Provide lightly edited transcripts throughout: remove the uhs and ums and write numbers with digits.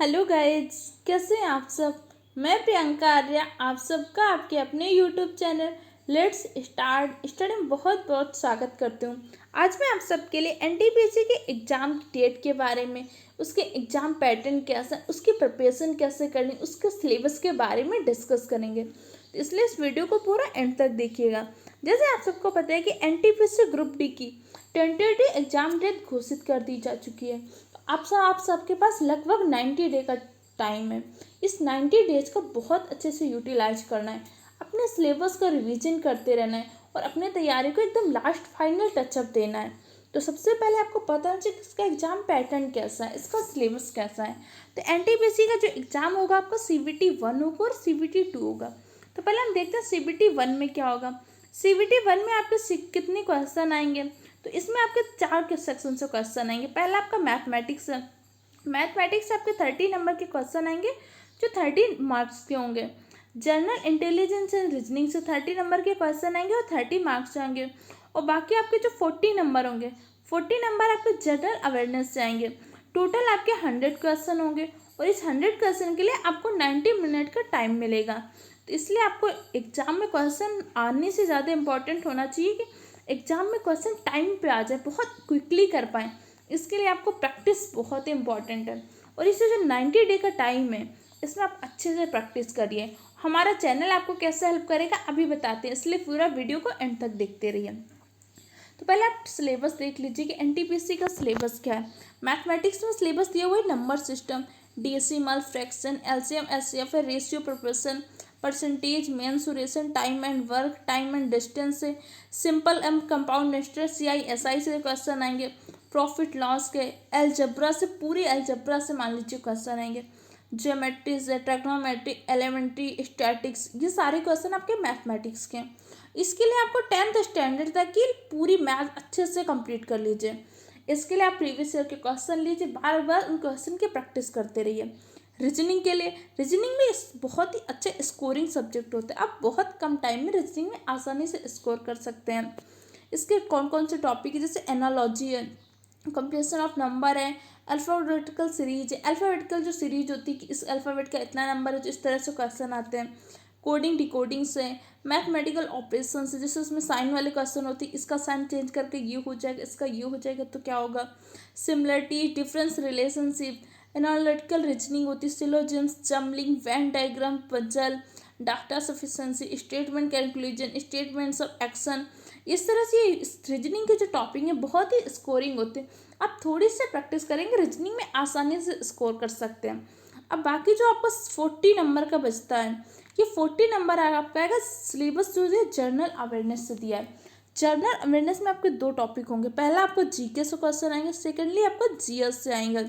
Hello guys, कैसे हैं आप सब। मैं प्रियंका आर्या आप सबका आपके अपने YouTube channel let's start study में बहुत बहुत स्वागत करती हूँ। आज मैं आप सबके लिए एनटीपीसी के एग्ज़ाम की डेट के बारे में, उसके एग्ज़ाम पैटर्न कैसा, उसकी प्रिपरेशन कैसे करनी, उसके सिलेबस के बारे में डिस्कस करेंगे। तो इसलिए इस वीडियो को पूरा एंड तक देखिएगा। जैसे आप सबको पता है कि एनटीपीसी ग्रुप डी की टेंटेटिव एग्जाम डेट घोषित कर दी जा चुकी है। आप सबके पास लगभग 90 डे का टाइम है। इस 90 डेज का बहुत अच्छे से यूटिलाइज करना है, अपने सिलेबस का रिवीजन करते रहना है और अपने तैयारी को एकदम लास्ट फाइनल टचअप देना है। तो सबसे पहले आपको पता होना चाहिए कि इसका एग्जाम पैटर्न कैसा है, इसका सिलेबस कैसा है। तो एनटीपीसी का जो एग्जाम होगा आपका CBT 1 होगा और CBT 2 होगा। तो पहले हम देखते हैं CBT 1 में क्या होगा। CBT 1 में आपके कितने क्वेश्चन आएंगे। तो इसमें आपके 4 के सेक्शन से क्वेश्चन आएंगे। पहला आपका मैथमेटिक्स है। मैथमेटिक्स से आपके 30 नंबर के क्वेश्चन आएंगे जो 30 मार्क्स के होंगे। जनरल इंटेलिजेंस एंड रीजनिंग से 30 नंबर के क्वेश्चन आएंगे और 30 मार्क्स आएंगे। और बाकी आपके जो 40 नंबर होंगे, 40 नंबर आपके जनरल अवेयरनेस से आएंगे। टोटल आपके 100 क्वेश्चन होंगे और इस 100 क्वेश्चन के लिए आपको 90 मिनट का टाइम मिलेगा। तो इसलिए आपको एग्जाम में क्वेश्चन आने से ज़्यादा इंपॉर्टेंट होना चाहिए कि एग्जाम में क्वेश्चन टाइम पे आ जाए, बहुत क्विकली कर पाएँ। इसके लिए आपको प्रैक्टिस बहुत इंपॉर्टेंट है। और इसे जो 90 डे का टाइम है, इसमें आप अच्छे से प्रैक्टिस करिए। हमारा चैनल आपको कैसे हेल्प करेगा अभी बताते हैं, इसलिए पूरा वीडियो को एंड तक देखते रहिए। तो पहले आप सिलेबस देख लीजिए कि एनटीपीसी का सिलेबस क्या है। मैथमेटिक्स में सिलेबस दिया हुआ है number system, decimal, fraction, LCM, HCF, ratio, proportion, percentage, mensuration, time and work, time and distance से, simple and compound interest, CI SI से क्वेश्चन आएंगे। प्रॉफिट लॉस के, एलजब्रा से, पूरी एलजब्रा से मान लीजिए क्वेश्चन आएंगे। ज्योमेट्री से, ट्रिग्नोमेट्री, एलिमेंट्री, स्टैटिक्स, ये सारे क्वेश्चन आपके मैथमेटिक्स के हैं। इसके लिए आपको 10th स्टैंडर्ड तक की पूरी मैथ अच्छे से कंप्लीट कर लीजिए। इसके लिए आप प्रीवियस ईयर के क्वेश्चन लीजिए, बार बार उन क्वेश्चन की प्रैक्टिस करते रहिए। रीजनिंग के लिए, रीजनिंग में बहुत ही अच्छे स्कोरिंग सब्जेक्ट होते हैं। आप बहुत कम टाइम में रीजनिंग में आसानी से स्कोर कर सकते हैं। इसके कौन कौन से टॉपिक है, जैसे एनालॉजी है, कंप्रेशन ऑफ नंबर है, अल्फ़ाबेटिकल सीरीज है। अल्फ़ाबेटिकल जो सीरीज होती है कि इस अल्फ़ाबेट का इतना नंबर है, जो इस तरह से क्वेश्चन आते हैं। कोडिंग डिकोडिंग से, मैथमेटिकल ऑपरेशन से, जैसे उसमें साइन वाले क्वेश्चन होती है, इसका साइन चेंज करके ये हो जाएगा, इसका ये हो जाएगा तो क्या होगा। Similarity, difference, relationship, analytical reasoning होती है, syllogisms, jumbling, Venn diagram, puzzle, data sufficiency, statement calculation, statements of action. इस तरह से रीजनिंग के जो टॉपिक हैं बहुत ही स्कोरिंग होते हैं। आप थोड़ी सी प्रैक्टिस करेंगे रीजनिंग में आसानी से स्कोर कर सकते हैं। अब बाकी जो आपको 40 नंबर का बचता है, ये 40 नंबर आपका आएगा सिलेबस जो है जनरल अवेयरनेस से दिया है। जनरल अवेयरनेस में आपके 2 टॉपिक होंगे। पहला आपको जीके से क्वेश्चन आएंगे, सेकेंडली आपको जीएस से आएंगे।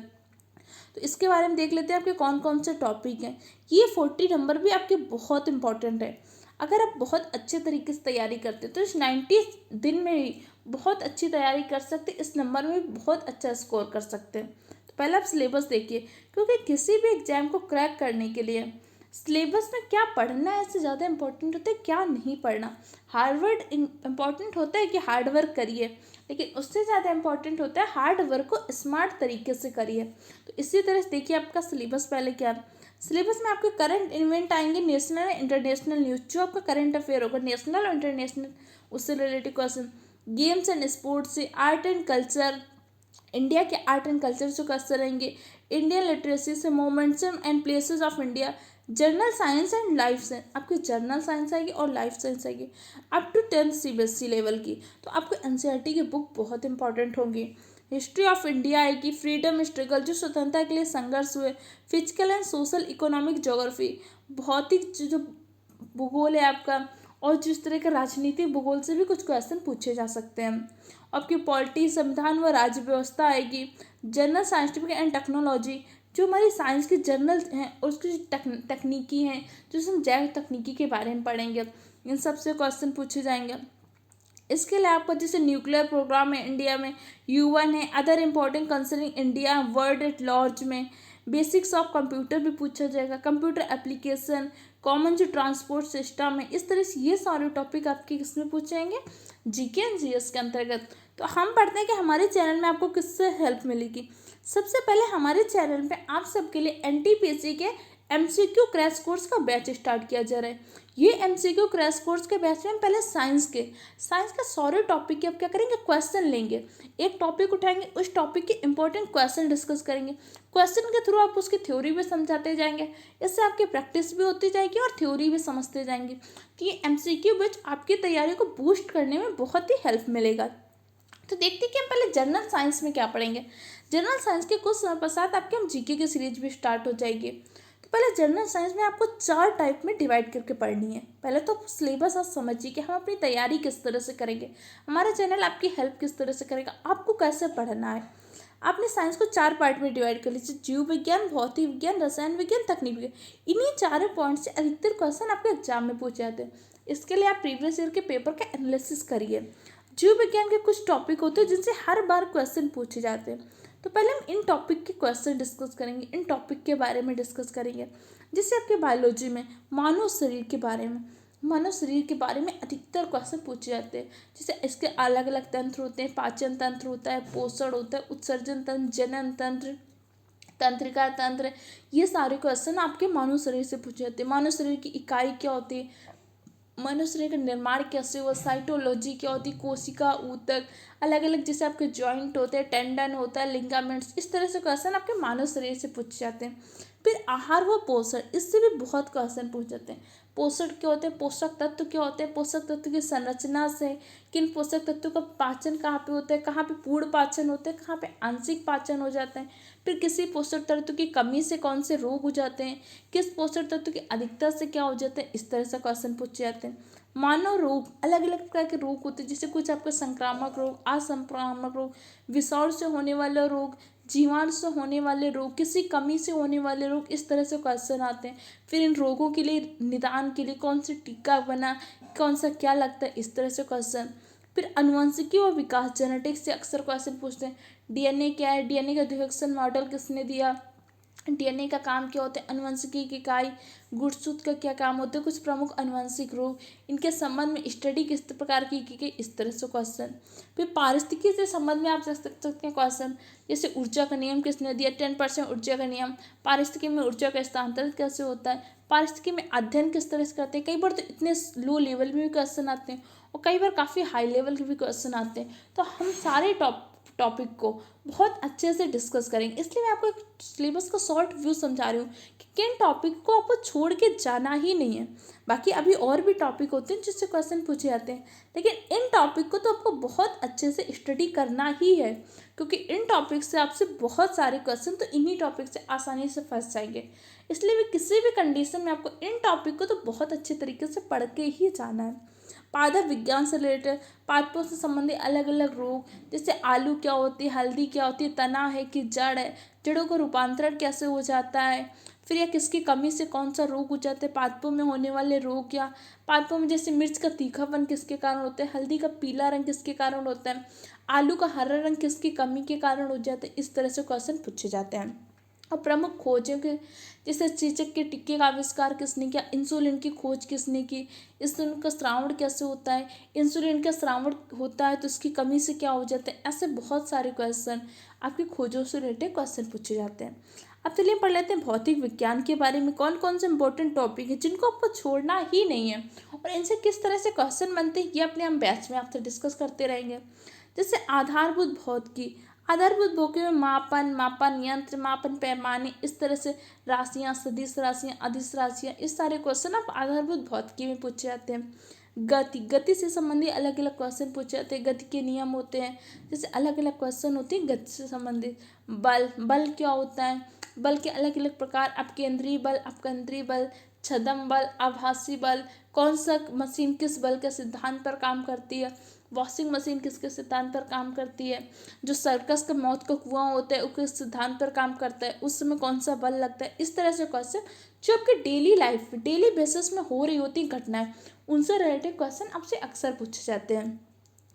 तो इसके बारे में देख लेते हैं आपके कौन कौन से टॉपिक हैं। ये 40 नंबर भी आपके बहुत इंपॉर्टेंट है। अगर आप बहुत अच्छे तरीके से तैयारी करते हैं तो इस 90 दिन में ही बहुत अच्छी तैयारी कर सकते हैं, इस नंबर में भी बहुत अच्छा स्कोर कर सकते हैं। तो पहले आप सिलेबस देखिए, क्योंकि किसी भी एग्जाम को क्रैक करने के लिए सिलेबस में क्या पढ़ना है इससे ज़्यादा इंपॉर्टेंट होता है क्या नहीं पढ़ना। हार्डवर्क इम्पॉर्टेंट होता है कि हार्ड वर्क करिए, लेकिन उससे ज़्यादा इंपॉर्टेंट होता है हार्ड वर्क को स्मार्ट तरीके से करिए। तो इसी तरह से देखिए आपका सिलेबस पहले क्या है। सिलेबस में आपके करंट इवेंट आएंगे, नेशनल एंड इंटरनेशनल न्यूज, जो आपका करंट अफेयर होगा नेशनल और इंटरनेशनल, उससे related question. Games and sports से, आर्ट एंड कल्चर, इंडिया के आर्ट एंड कल्चर से क्वेश्चन रहेंगे। इंडियन लिटरेसी से, moments and places of India. General science and life science, आपकी जनरल साइंस आएगी और लाइफ साइंस आएगी up to 10th CBSE level की। तो आपको NCERT की बुक बहुत इंपॉर्टेंट होगी। हिस्ट्री ऑफ इंडिया आएगी, फ्रीडम स्ट्रगल, जो स्वतंत्रता के लिए संघर्ष हुए, physical and social economic geography, भौतिक जो भूगोल है आपका, और जिस तरह का राजनीतिक भूगोल से भी कुछ क्वेश्चन पूछे जा सकते हैं। आपकी पॉलिटी, संविधान व राज्य व्यवस्था आएगी। जनरल साइंटिफिक एंड टेक्नोलॉजी, जो हमारी साइंस की जर्नल हैं और उसकी तकनीकी हैं, जो हम जैव तकनीकी के बारे में पढ़ेंगे, इन सब से क्वेश्चन पूछे जाएंगे। इसके लिए आपको जैसे न्यूक्लियर प्रोग्राम है इंडिया में, UN है, other important concerning India, world at large में, बेसिक्स ऑफ कंप्यूटर भी पूछा जाएगा, कंप्यूटर एप्लीकेशन, कॉमन जो ट्रांसपोर्ट सिस्टम है। इस तरह से ये सारे टॉपिक आपके किसमें पूछे जाएंगे, GK एंड GS के अंतर्गत। तो हम पढ़ते हैं कि हमारे चैनल में आपको किससे हेल्प मिलेगी, सबसे पहले हमारे चैनल पे आप सबके लिए एनटीपीसी के एमसीक्यू क्रैश कोर्स का बैच स्टार्ट किया जा रहा है। ये एमसीक्यू क्रैश कोर्स के बैच में हम पहले साइंस के सारे टॉपिक के अब क्या करेंगे, क्वेश्चन लेंगे। एक टॉपिक उठाएंगे, उस टॉपिक के इंपॉर्टेंट क्वेश्चन डिस्कस करेंगे। क्वेश्चन के थ्रू आप उसकी थ्योरी भी समझाते जाएंगे। इससे आपकी प्रैक्टिस भी होती जाएगी और थ्योरी भी समझते जाएंगे। तो ये एमसीक्यू बैच आपकी तैयारी को बूस्ट करने में बहुत ही हेल्प मिलेगा। तो देखते हैं कि हम पहले जनरल साइंस में क्या पढ़ेंगे। जनरल साइंस के कुछ समय पश्चात आपके हम जीके की सीरीज भी स्टार्ट हो जाएगी। तो पहले जनरल साइंस में आपको 4 टाइप में डिवाइड करके पढ़नी है। पहले तो सिलेबस आप समझिए कि हम अपनी तैयारी किस तरह से करेंगे, हमारा चैनल आपकी हेल्प किस तरह से करेगा, आपको कैसे पढ़ना है। आपने साइंस को 4 पार्ट में डिवाइड कर लीजिए, जीव विज्ञान, भौतिक विज्ञान, रसायन विज्ञान, तकनीक विज्ञान। इन्हीं चारों पॉइंट से अधिकतर क्वेश्चन आपके एग्जाम में पूछे जाते हैं। इसके लिए आप प्रीवियस ईयर के पेपर का एनालिसिस करिए। जीव विज्ञान के कुछ टॉपिक होते हैं जिनसे हर बार क्वेश्चन पूछे जाते हैं। तो पहले हम इन टॉपिक के क्वेश्चन डिस्कस करेंगे, इन टॉपिक के बारे में डिस्कस करेंगे। जैसे आपके बायोलॉजी में मानव शरीर के बारे में अधिकतर क्वेश्चन पूछे जाते हैं। जैसे इसके अलग अलग तंत्र होते हैं, पाचन तंत्र होता है, पोषण होता है, उत्सर्जन तंत्र, जनन तंत्र, तंत्रिका तंत्र। ये सारे क्वेश्चन आपके मानव शरीर से पूछे जाते हैं। मानव शरीर की इकाई क्या होती है, मनुष्य शरीर का निर्माण कैसे हुआ, साइटोलॉजी क्या होती है, कोशिका, ऊतक, अलग अलग जैसे आपके जॉइंट होते हैं, टेंडन होता है, लिगामेंट्स, इस तरह से क्वेश्चन आपके मानव शरीर से पूछे जाते हैं। फिर आहार व पोषण, इससे भी बहुत क्वेश्चन पूछ जाते हैं। पोषण क्या होते हैं, पोषक तत्व क्या होते हैं, पोषक तत्व की संरचना से किन पोषक तत्वों का पाचन कहाँ पे होता है, कहाँ पे पूर्ण पाचन होता है, कहाँ पे आंशिक पाचन हो जाता है। फिर किसी पोषक तत्व की कमी से कौन से रोग हो जाते हैं, किस पोषक तत्व की अधिकता से क्या हो जाता है, इस तरह से क्वेश्चन पूछे जाते हैं। मानव रोग, अलग अलग प्रकार के रोग होते हैं, जैसे कुछ आपके संक्रामक रोग, असंक्रामक रोग, विषाणु से होने वाले रोग, जीवाणु से होने वाले रोग, किसी कमी से होने वाले रोग, इस तरह से क्वेश्चन आते हैं। फिर इन रोगों के लिए निदान के लिए कौन सा टीका बना, कौन सा क्या लगता है, इस तरह से क्वेश्चन। फिर अनुवंशिकी और विकास, जेनेटिक्स से अक्सर क्वेश्चन पूछते हैं। डीएनए क्या है, डीएनए का द्वितीयक मॉडल किसने दिया, डीएनए का काम क्या होता है, अनुवंशिकी की इकाई, गुणसूत्र का क्या काम होता है, कुछ प्रमुख अनुवंशिक रोग, इनके संबंध में स्टडी किस प्रकार की गई, इस तरह से क्वेश्चन। फिर पारिस्थितिकी से संबंध में आप रख सकते हैं क्वेश्चन, जैसे ऊर्जा का नियम किसने दिया, 10% ऊर्जा का नियम, पारिस्थितिकी में ऊर्जा का स्थानांतरण कैसे होता है, पारिस्थितिकी में अध्ययन किस तरह से करते हैं। कई बार तो इतने लो लेवल में भी क्वेश्चन आते हैं और कई बार काफ़ी हाई लेवल के भी क्वेश्चन आते हैं। तो हम सारे टॉपिक को बहुत अच्छे से डिस्कस करेंगे। इसलिए मैं आपको एक सिलेबस का शॉर्ट व्यू समझा रही हूँ कि किन टॉपिक को आपको छोड़ के जाना ही नहीं है। बाकी अभी और भी टॉपिक होते हैं जिससे क्वेश्चन पूछे जाते हैं, लेकिन इन टॉपिक को तो आपको बहुत अच्छे से स्टडी करना ही है, क्योंकि इन टॉपिक से आपसे बहुत सारे क्वेश्चन तो इन्हीं टॉपिक से आसानी से फंस जाएंगे। इसलिए भी किसी भी कंडीशन में आपको इन टॉपिक को तो बहुत अच्छे तरीके से पढ़ के ही जाना है। पादप विज्ञान से रिलेटेड, पादपों से संबंधित अलग अलग रोग, जैसे आलू क्या होती है, हल्दी क्या होती है, तना है कि जड़ है, जड़ों का रूपांतरण कैसे हो जाता है, फिर या किसकी कमी से कौन सा रोग हो जाता है, पादपों में होने वाले रोग, या पादपों में जैसे मिर्च का तीखापन किसके कारण होता है, हल्दी का पीला रंग किसके कारण होता है, आलू का हरा रंग किसकी कमी के कारण हो जाता है, इस तरह से क्वेश्चन पूछे जाते हैं। और प्रमुख खोजों के, जैसे चेचक के टीके का आविष्कार किसने किया, इंसुलिन की खोज किसने की, इंसुलिन का स्रावण कैसे होता है, इंसुलिन का स्रावण होता है तो इसकी कमी से क्या हो जाता है। ऐसे बहुत सारे क्वेश्चन आपकी खोजों से रिलेटेड क्वेश्चन पूछे जाते हैं। अब चलिए पढ़ लेते हैं भौतिक विज्ञान के बारे में, कौन कौन से इंपॉर्टेंट टॉपिक है जिनको आपको छोड़ना ही नहीं है और इनसे किस तरह से क्वेश्चन बनते हैं, ये अपने हम बैच में आपसे डिस्कस करते रहेंगे। जैसे आधारभूत भौतिकी, आधारभूत भौतिकी में मापन यंत्र, मापन पैमाने, इस तरह से राशियां, सदिश राशियां, अदिश राशियां, इस सारे क्वेश्चन आप आधारभूत भौतिकी में पूछे जाते हैं। गति से संबंधित अलग अलग क्वेश्चन पूछे जाते हैं। गति के नियम होते हैं, जैसे अलग अलग क्वेश्चन होते हैं गति से संबंधित। बल क्या होता है, बल के अलग अलग प्रकार, अपकेंद्रीय बल, अपकेंद्रीय बल, छद्म बल, आभासी बल, कौन सा मशीन किस बल के सिद्धांत पर काम करती है, वॉशिंग मशीन किसके सिद्धांत पर काम करती है, जो सर्कस का मौत का कुआं होता है उसके सिद्धांत पर काम करता है, उस समय कौन सा बल लगता है। इस तरह से क्वेश्चन जो आपके डेली लाइफ डेली बेसिस में हो रही होती घटनाएं, उनसे रिलेटेड क्वेश्चन आपसे अक्सर पूछे जाते हैं।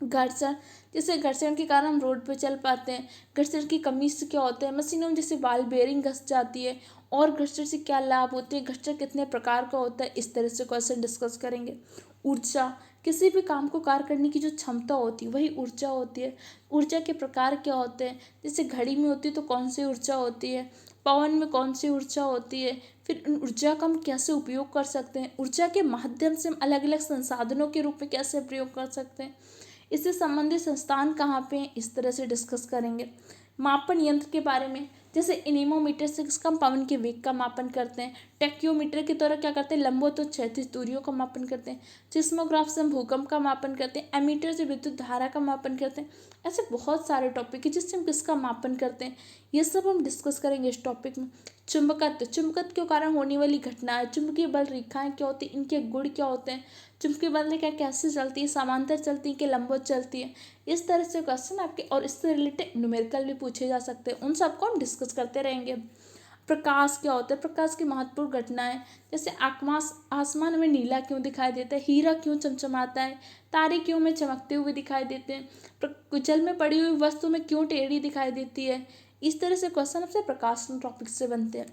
घर्षण, जैसे घर्षण के कारण हम रोड पे चल पाते हैं, घर्षण की कमी से क्या होता है, मशीनों में जैसे बाल बेरिंग घस जाती है, और घर्षण से क्या लाभ होते हैं, घर्षण कितने प्रकार का होता है, इस तरह से क्वेश्चन डिस्कस करेंगे। ऊर्जा, किसी भी काम को कार्य करने की जो क्षमता होती है वही ऊर्जा होती है। ऊर्जा के प्रकार क्या होते हैं, जैसे घड़ी में होती है तो कौन सी ऊर्जा होती है, पवन में कौन सी ऊर्जा होती है, फिर उन ऊर्जा का हम कैसे उपयोग कर सकते हैं, ऊर्जा के माध्यम से हम अलग अलग संसाधनों के रूप में कैसे प्रयोग कर सकते हैं, इससे संबंधित संस्थान कहाँ पे हैं, इस तरह से डिस्कस करेंगे। मापन यंत्र के बारे में, जैसे एनीमोमीटर से किसका हम पवन के वेग का मापन करते हैं, टेक्योमीटर के द्वारा क्या करते हैं, लंबवत और क्षैतिज दूरियों का मापन करते हैं, सिस्मोग्राफ से हम भूकंप का मापन करते हैं, एमीटर से विद्युत धारा का मापन करते हैं। ऐसे बहुत सारे टॉपिक है जिससे हम किसका मापन करते हैं, ये सब हम डिस्कस करेंगे इस टॉपिक में। चुंबकत्व, चुंबकत्व के कारण होने वाली घटनाएं, चुंबकीय बल रेखाएं क्या होती हैं, इनके गुण क्या होते हैं, चुंबकीय बल रेखा कैसे चलती है, समांतर चलती है कि लंबवत चलती है, इस तरह से क्वेश्चन आपके और इससे रिलेटेड न्यूमेरिकल भी पूछे जा सकते हैं, उन सबको हम डिस्कस करते रहेंगे। प्रकाश क्या होता है, प्रकाश की महत्वपूर्ण घटनाएं, जैसे आसमान में नीला क्यों दिखाई देता है, हीरा क्यों चमचमाता है, तारे क्यों में चमकते हुए दिखाई देते हैं, जल में पड़ी हुई वस्तु में क्यों टेढ़ी दिखाई देती है। इस तरह से क्वेश्चन आपसे प्रकाश टॉपिक से बनते हैं।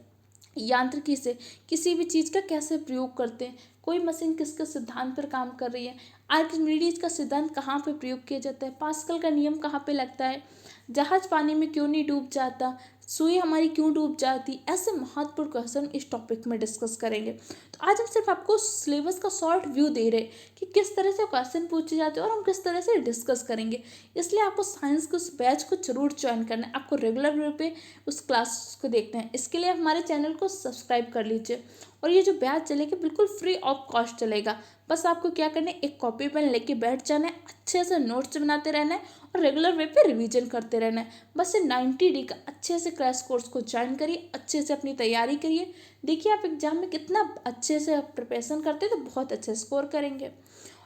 यांत्रिकी से किसी भी चीज़ का कैसे प्रयोग करते हैं, कोई मशीन किसके सिद्धांत पर काम कर रही है, आर्किमिडीज का सिद्धांत कहाँ पे प्रयोग किया जाता है, पास्कल का नियम कहाँ पे लगता है, जहाज पानी में क्यों नहीं डूब जाता, सुई हमारी क्यों डूब जाती, ऐसे महत्वपूर्ण क्वेश्चन इस टॉपिक में डिस्कस करेंगे। तो आज हम सिर्फ आपको सिलेबस का शॉर्ट व्यू दे रहे हैं कि किस तरह से क्वेश्चन पूछे जाते हैं और हम किस तरह से डिस्कस करेंगे, इसलिए आपको साइंस के उस बैच को जरूर ज्वाइन करना है, आपको रेगुलर वे पे उस क्लास को देखना है। इसके लिए हमारे चैनल को सब्सक्राइब कर लीजिए और ये जो बैच चलेगा बिल्कुल फ्री ऑफ कॉस्ट चलेगा। बस आपको क्या करना है, एक कॉपी पेन लेके बैठ जाना है, अच्छे से नोट्स बनाते रहना है और रेगुलर वे पे रिवीजन करते रहना है। बस ये 90 का अच्छे से क्रैश कोर्स को ज्वाइन करिए, अच्छे से अपनी तैयारी करिए। देखिए आप एग्जाम में कितना अच्छे से प्रिपरेशन करते हैं तो बहुत अच्छे स्कोर करेंगे।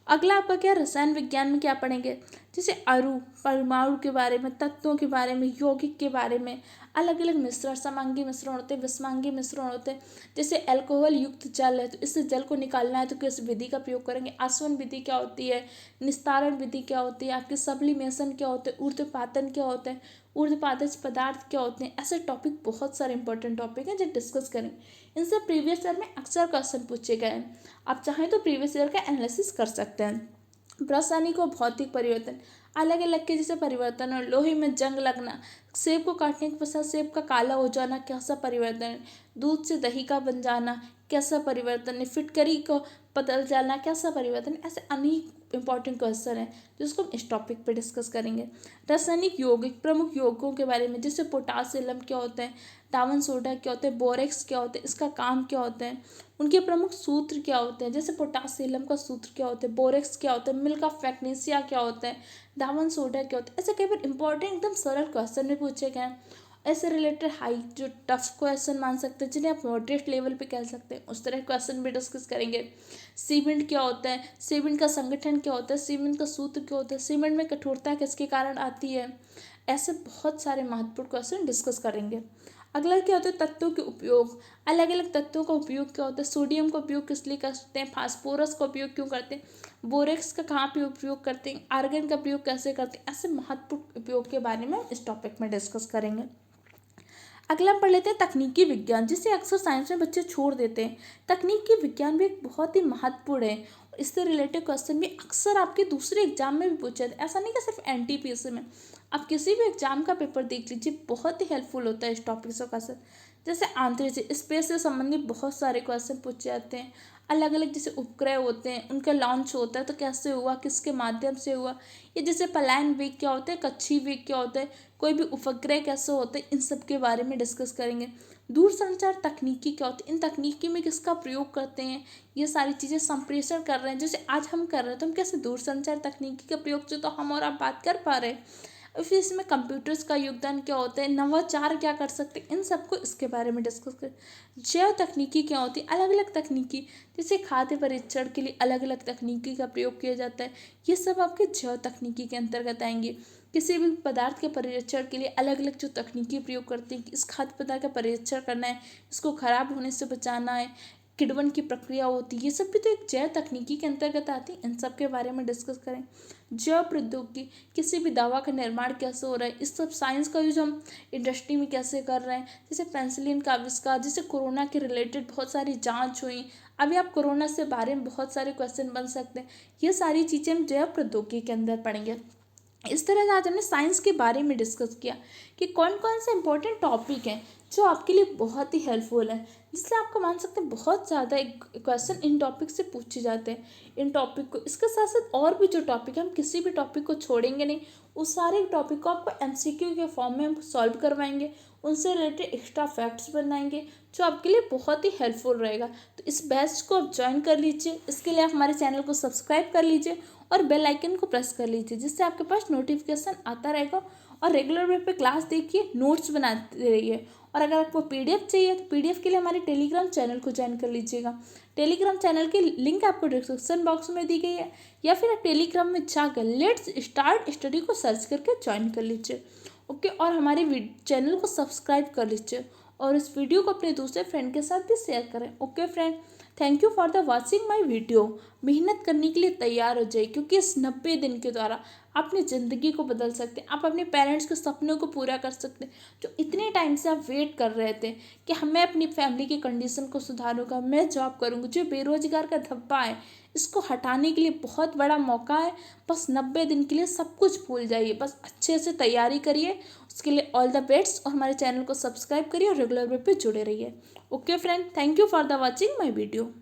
अगला आपका क्या, रसायन विज्ञान में क्या पढ़ेंगे, जैसे अणु, परमाणु के बारे में, तत्वों के बारे में, यौगिक के बारे में, अलग अलग मिश्रण, समांगी मिश्रण होते हैं, विषमांगी मिश्रण होते हैं। जैसे अल्कोहल युक्त जल है तो इससे जल को निकालना है तो किस विधि का प्रयोग करेंगे, आसवन विधि क्या होती है, निस्तारण विधि क्या होती है, आपके सब्लिमेशन क्या होते हैं, ऊर्ध्वपातन क्या होते हैं, ऊर्ध्वपातज पदार्थ क्या होते हैं। ऐसे टॉपिक बहुत सारे इंपॉर्टेंट टॉपिक हैं जो डिस्कस करें। इनसे प्रीवियस ईयर में अक्सर क्वेश्चन पूछे गए हैं, आप चाहें तो प्रीवियस ईयर का एनालिसिस कर सकते हैं। रासायनिक और भौतिक परिवर्तन, अलग अलग के जैसे परिवर्तन और लोहे में जंग लगना, सेब को काटने के पश्चात सेब का काला हो जाना कैसा परिवर्तन है, दूध से दही का बन जाना कैसा परिवर्तन है, फिटकरी को बदल जाना कैसा परिवर्तन है। ऐसे अनेक इंपॉर्टेंट क्वेश्चन हैं जिसको हम इस टॉपिक पे डिस्कस करेंगे। रासायनिक यौगिक, प्रमुख यौगिकों के बारे में, जैसे पोटासियम क्या होता है, डावन सोडा क्या होता है, बोरेक्स क्या होता है, इसका काम क्या होता है, उनके प्रमुख सूत्र क्या होते हैं, जैसे पोटासियम का सूत्र क्या होता है, बोरेक्स क्या होता है, मिल्क ऑफ मैग्नीशिया क्या होता है, डावन सोडा क्या होता है। ऐसे कई बार इंपॉर्टेंट एकदम सरल क्वेश्चन भी पूछे गए हैं। ऐसे रिलेटेड हाई जो टफ क्वेश्चन मान सकते हैं, जिन्हें आप मॉडरेट लेवल पे कह सकते हैं, उस तरह क्वेश्चन भी डिस्कस करेंगे। सीमेंट क्या होता है, सीमेंट का संगठन क्या होता है, सीमेंट का सूत्र क्या होता है, सीमेंट में कठोरता किसके कारण आती है। ऐसे बहुत सारे महत्वपूर्ण क्वेश्चन डिस्कस करेंगे। अगला क्या होता है, तत्वों के उपयोग, अलग अलग तत्वों का उपयोग क्या होता है, सोडियम का उपयोग किस लिए करते हैं, फास्फोरस का उपयोग क्यों करते हैं, बोरेक्स का कहाँ पे उपयोग करते हैं, आर्गन का प्रयोग कैसे करते हैं। ऐसे महत्वपूर्ण उपयोग के बारे में इस टॉपिक में डिस्कस करेंगे। अगला पढ़ लेते हैं तकनीकी विज्ञान, जिसे अक्सर साइंस में बच्चे छोड़ देते हैं। तकनीकी विज्ञान भी एक बहुत ही महत्वपूर्ण है और इससे रिलेटेड क्वेश्चन भी अक्सर आपके दूसरे एग्जाम में भी पूछे जाते हैं, ऐसा नहीं कि सिर्फ एनटीपीसी में। आप किसी भी एग्जाम का पेपर देख लीजिए, बहुत ही हेल्पफुल होता है इस टॉपिक से क्वेश्चन। जैसे आंतरिक स्पेस से संबंधित बहुत सारे क्वेश्चन पूछे जाते हैं। अलग अलग जैसे उपग्रह होते हैं, उनका लॉन्च होता है तो कैसे हुआ, किसके माध्यम से हुआ, ये जैसे पलायन वेग क्या होता है, कक्षीय वेग क्या होता है, कोई भी उपग्रह कैसे होते हैं, इन सब के बारे में डिस्कस करेंगे। दूरसंचार तकनीकी क्या होती है, इन तकनीकी में किसका प्रयोग करते हैं, ये सारी चीज़ें संप्रेषण कर रहे हैं जैसे आज हम कर रहे हैं, तो हम कैसे दूरसंचार तकनीकी का प्रयोग से तो हम और आप बात कर पा रहे हैं। और फिर इसमें कंप्यूटर्स का योगदान क्या होता है, नवाचार क्या कर सकते हैं, इन सबको इसके बारे में डिस्कस कर। जैव तकनीकी क्या होती है, अलग अलग तकनीकी, जैसे खाद्य परीक्षण के लिए अलग अलग तकनीकी का प्रयोग किया जाता है, ये सब आपके जैव तकनीकी के अंतर्गत आएंगे। किसी भी पदार्थ के परीक्षण के लिए अलग अलग जो तकनीकी प्रयोग करते हैं कि इस खाद्य पदार्थ का परीक्षण करना है, इसको खराब होने से बचाना है, किण्वन की प्रक्रिया होती है, ये सब भी तो एक जैव तकनीकी के अंतर्गत आती है। इन सब के बारे में डिस्कस करें। जैव प्रौद्योगिकी, किसी भी दवा का निर्माण कैसे हो रहा है, इस सब साइंस का यूज हम इंडस्ट्री में कैसे कर रहे हैं। जैसे पेंसिलिन का आविष्कार, जैसे कोरोना के रिलेटेड बहुत सारी जांच हुई। अभी आप कोरोना से बारे में बहुत सारे क्वेश्चन बन सकते हैं। ये सारी चीज़ें हम जैव प्रौद्योगिकी के अंदर पढ़ेंगे। इस तरह से आज हमने साइंस के बारे में डिस्कस किया कि कौन कौन से इंपॉर्टेंट टॉपिक हैं जो आपके लिए बहुत ही हेल्पफुल है, जिससे आपको मान सकते हैं बहुत ज़्यादा एक क्वेश्चन इन टॉपिक से पूछे जाते हैं। इन टॉपिक को इसके साथ साथ और भी जो टॉपिक है, हम किसी भी टॉपिक को छोड़ेंगे नहीं। उस सारे टॉपिक को आपको एमसीक्यू के फॉर्म में हम सॉल्व करवाएंगे, उनसे रिलेटेड एक्स्ट्रा फैक्ट्स बनाएंगे जो आपके लिए बहुत ही हेल्पफुल रहेगा। तो इस बैच को आप ज्वाइन कर लीजिए। इसके लिए आप हमारे चैनल को सब्सक्राइब कर लीजिए और बेल आइकन को प्रेस कर लीजिए, जिससे आपके पास नोटिफिकेशन आता रहेगा। और रेगुलर वे पे क्लास देखिए, नोट्स बनाते रहिए। और अगर आपको पीडीएफ चाहिए तो पीडीएफ के लिए हमारे टेलीग्राम चैनल को ज्वाइन कर लीजिएगा। टेलीग्राम चैनल की लिंक आपको डिस्क्रिप्शन बॉक्स में दी गई है, या फिर आप टेलीग्राम में जाकर लेट्स स्टार्ट स्टडी को सर्च करके ज्वाइन कर लीजिए। ओके, और हमारे चैनल को सब्सक्राइब कर लीजिए और इस वीडियो को अपने दूसरे फ्रेंड के साथ भी शेयर करें। Okay friend, thank you for the watching my video. मेहनत करने के लिए तैयार हो जाइए, क्योंकि इस 90 दिन के द्वारा अपनी ज़िंदगी को बदल सकते हैं। आप अपने पेरेंट्स के सपनों को पूरा कर सकते हैं, जो इतने टाइम से आप वेट कर रहे थे कि मैं अपनी फैमिली की कंडीशन को सुधारूंगा, मैं जॉब करूंगा। जो बेरोजगार का धब्बा है, इसको हटाने के लिए बहुत बड़ा मौका है। बस 90 दिन के लिए सब कुछ भूल जाइए, बस अच्छे से तैयारी करिए। उसके लिए ऑल द बेस्ट, और हमारे चैनल को सब्सक्राइब करिए और रेगुलर वे पे जुड़े रहिए। Okay friend, thank you for the watching my video.